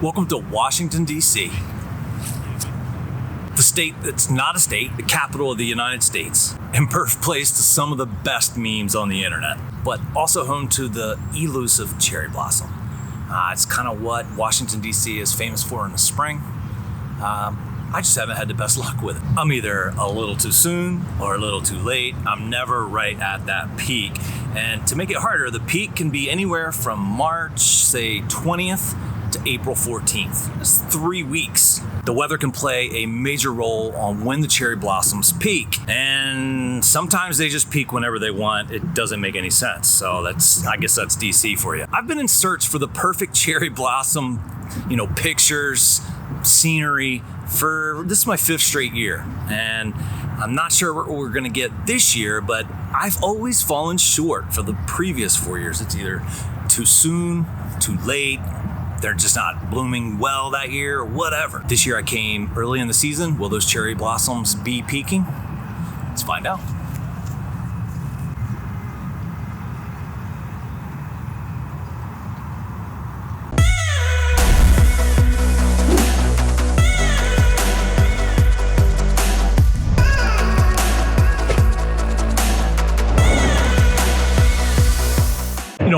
Welcome to Washington, D.C., the state that's not a state, the capital of the United States, and birthplace to some of the best memes on the internet, but also home to the elusive cherry blossom. It's kind of what Washington, D.C. is famous for in the spring. I just haven't had the best luck with it. I'm either a little too soon or a little too late. I'm never right at that peak. And to make it harder, the peak can be anywhere from March, say 20th, to April 14th. That's 3 weeks. The weather can play a major role on when the cherry blossoms peak. And sometimes they just peak whenever they want. It doesn't make any sense. So I guess that's DC for you. I've been in search for the perfect cherry blossom, pictures, scenery this is my 5th straight year. And I'm not sure what we're gonna get this year, but I've always fallen short for the previous 4 years. It's either too soon, too late, they're just not blooming well that year, or whatever. This year I came early in the season. Will those cherry blossoms be peaking? Let's find out.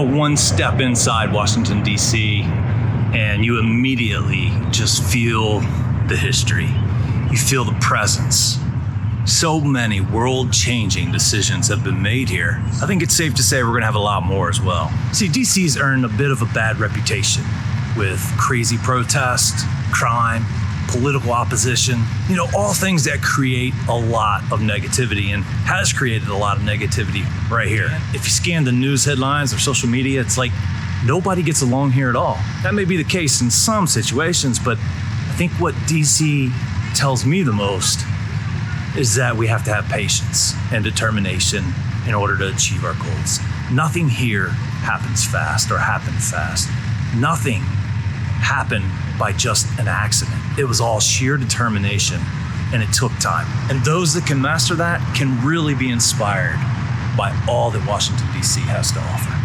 One step inside Washington, D.C., and you immediately just feel the history. You feel the presence. So many world-changing decisions have been made here. I think it's safe to say we're gonna have a lot more as well. See, DC's earned a bit of a bad reputation with crazy protest, crime, political opposition, all things that create a lot of negativity and has created a lot of negativity right here. If you scan the news headlines or social media, it's like nobody gets along here at all. That may be the case in some situations, but I think what DC tells me the most is that we have to have patience and determination in order to achieve our goals. Nothing here happens fast or happened fast. Nothing happened by just an accident. It was all sheer determination, and it took time. And those that can master that can really be inspired by all that Washington, D.C. has to offer.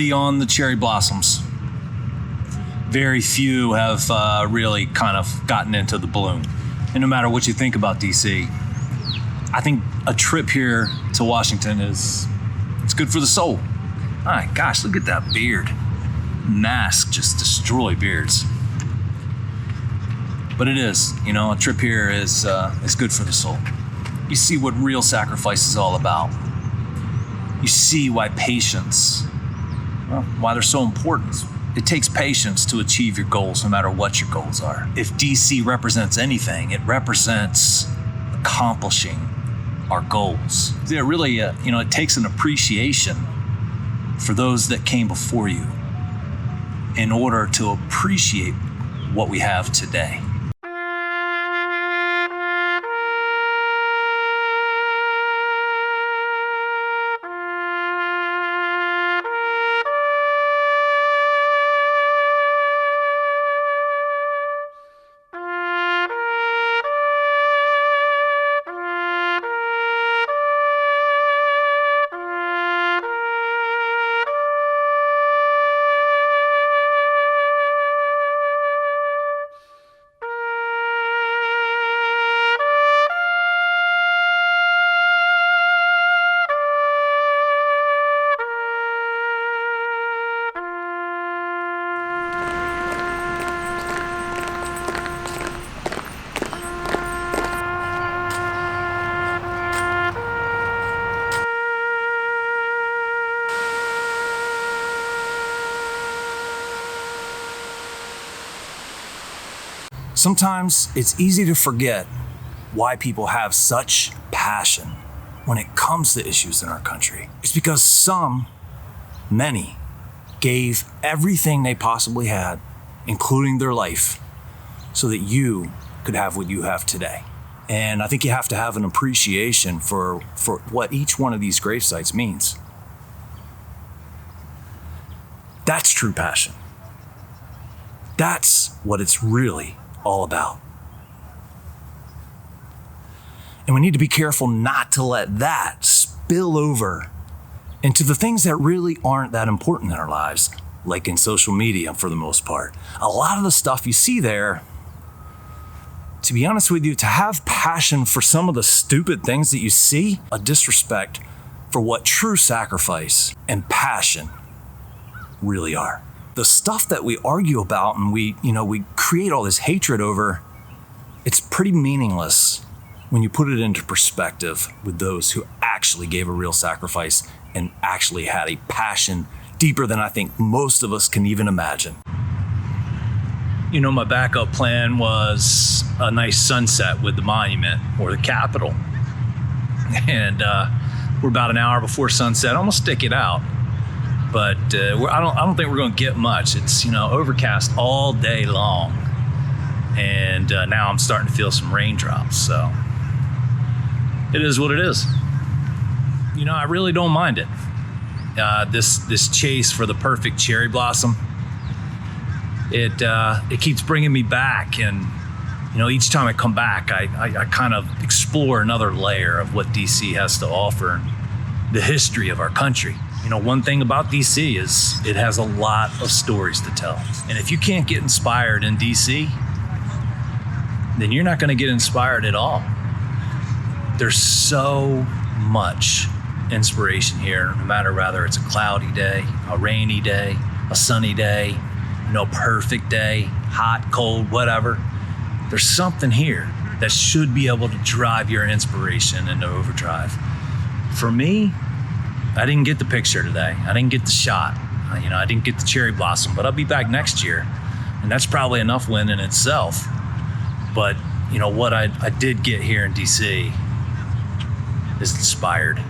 On the cherry blossoms. Very few have really kind of gotten into the bloom. And no matter what you think about DC, I think a trip here to Washington it's good for the soul. My gosh, look at that beard. Masks just destroy beards. But it is, a trip here is good for the soul. You see what real sacrifice is all about. You see why patience, why they're so important. It takes patience to achieve your goals, no matter what your goals are. If DC represents anything, it represents accomplishing our goals. Yeah, really, it takes an appreciation for those that came before you in order to appreciate what we have today. Sometimes it's easy to forget why people have such passion when it comes to issues in our country. It's because many, gave everything they possibly had, including their life, so that you could have what you have today. And I think you have to have an appreciation for what each one of these grave sites means. That's true passion. That's what it's really all about. And we need to be careful not to let that spill over into the things that really aren't that important in our lives, like in social media for the most part. A lot of the stuff you see there, to be honest with you, to have passion for some of the stupid things that you see, a disrespect for what true sacrifice and passion really are. The stuff that we argue about and we create all this hatred over, it's pretty meaningless when you put it into perspective with those who actually gave a real sacrifice and actually had a passion deeper than I think most of us can even imagine. My backup plan was a nice sunset with the monument or the Capitol. And we're about an hour before sunset. I'm gonna stick it out. But I don't think we're gonna get much. It's overcast all day long. And now I'm starting to feel some raindrops, so it is what it is. I really don't mind it. This chase for the perfect cherry blossom, it keeps bringing me back, and each time I come back, I kind of explore another layer of what DC has to offer, the history of our country. One thing about DC is it has a lot of stories to tell, and if you can't get inspired in DC, then you're not going to get inspired at all. There's so much inspiration here, no matter whether it's a cloudy day, a rainy day, a sunny day, perfect day, hot, cold, whatever. There's something here that should be able to drive your inspiration into overdrive. For me, I didn't get the picture today. I didn't get the shot. I didn't get the cherry blossom, but I'll be back next year. And that's probably enough win in itself. But what I did get here in DC is inspired.